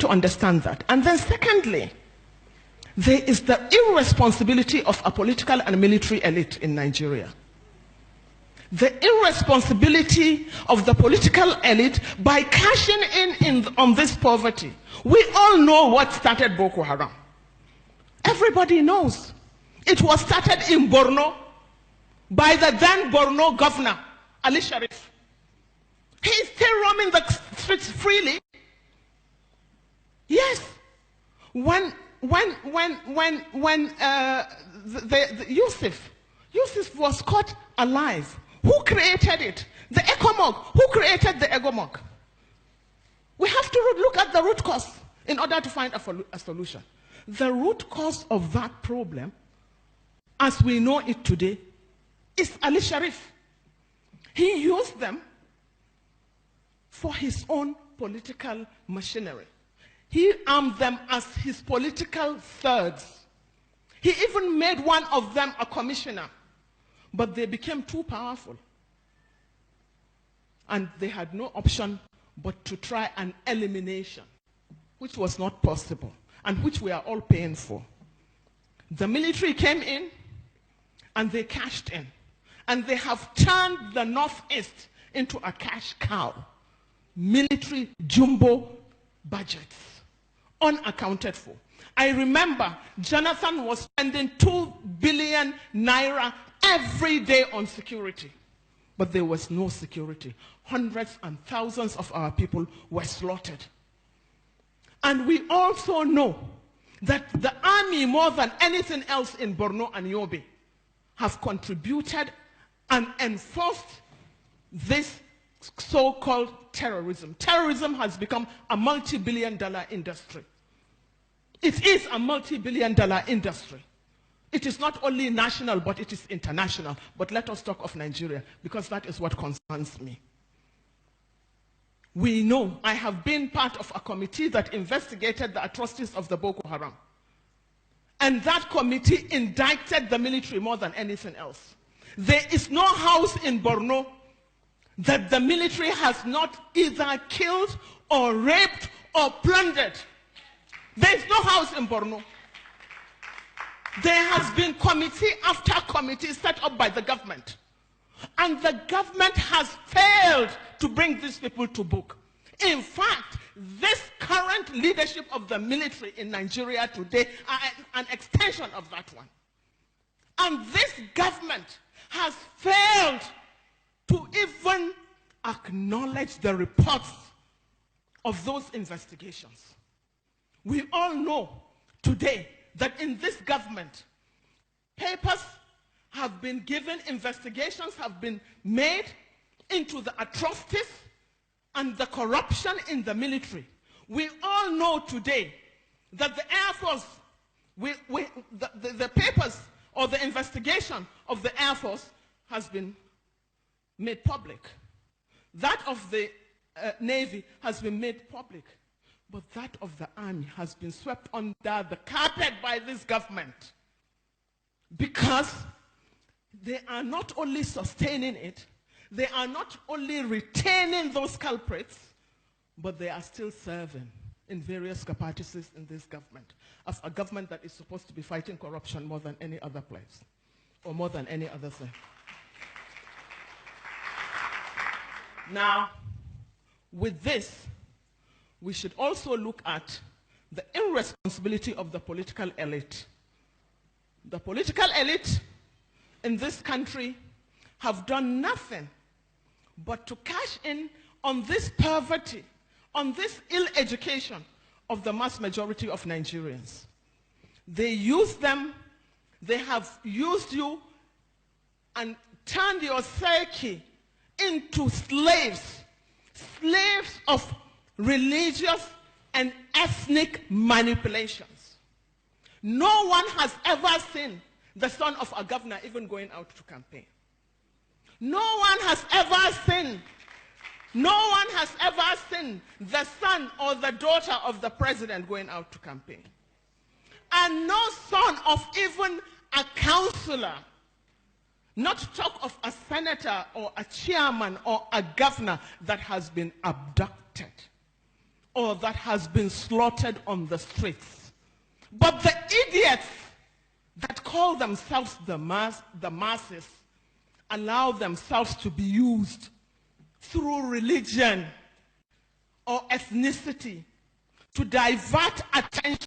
to understand that. And then secondly, there is the irresponsibility of a political and military elite in Nigeria. The irresponsibility of the political elite by cashing in on this poverty. We all know what started Boko Haram. Everybody knows. It was started in Borno by the then Borno governor, Ali Sharif. He is still roaming the streets freely. Yes. When Yusuf was caught alive, who created it? The ECOMOG. Who created the ECOMOG? We have to look at the root cause in order to find a solution. The root cause of that problem, as we know it today, is Ali Sharif. He used them for his own political machinery. He armed them as his political thirds. He even made one of them a commissioner. But they became too powerful. And they had no option but to try an elimination, which was not possible, and which we are all paying for. The military came in, and they cashed in. And they have turned the Northeast into a cash cow. Military jumbo budgets, unaccounted for. I remember Jonathan was spending 2 billion naira every day on security. But there was no security. Hundreds and thousands of our people were slaughtered. And we also know that the army, more than anything else in Borno and Yobe, have contributed and enforced this so-called terrorism. Terrorism has become a multi-billion-dollar industry. It is a multi-billion-dollar industry. It is not only national, but it is international. But let us talk of Nigeria, because that is what concerns me. We know, I have been part of a committee that investigated the atrocities of the Boko Haram. And that committee indicted the military more than anything else. There is no house in Borno that the military has not either killed or raped or plundered. There is no house in Borno. There has been committee after committee set up by the government. And the government has failed to bring these people to book. In fact, this current leadership of the military in Nigeria today are an extension of that one. And this government has failed to even acknowledge the reports of those investigations. We all know today that in this government, papers have been given, investigations have been made into the atrocities and the corruption in the military. We all know today that the Air Force, the papers or the investigation of the Air Force has been made public. That of the Navy has been made public. But that of the army has been swept under the carpet by this government, because they are not only sustaining it, they are not only retaining those culprits, but they are still serving in various capacities in this government, as a government that is supposed to be fighting corruption more than any other place, or more than any other thing. Now, with this, we should also look at the irresponsibility of the political elite. The political elite in this country have done nothing but to cash in on this poverty, on this ill education of the mass majority of Nigerians. They use them, they have used you and turned your psyche into slaves, slaves of religious and ethnic manipulations. No one has ever seen the son of a governor even going out to campaign. No one has ever seen the son or the daughter of the president going out to campaign. And no son of even a councillor, not to talk of a senator or a chairman or a governor, that has been abducted or that has been slaughtered on the streets. But the idiots that call themselves the masses allow themselves to be used through religion or ethnicity to divert attention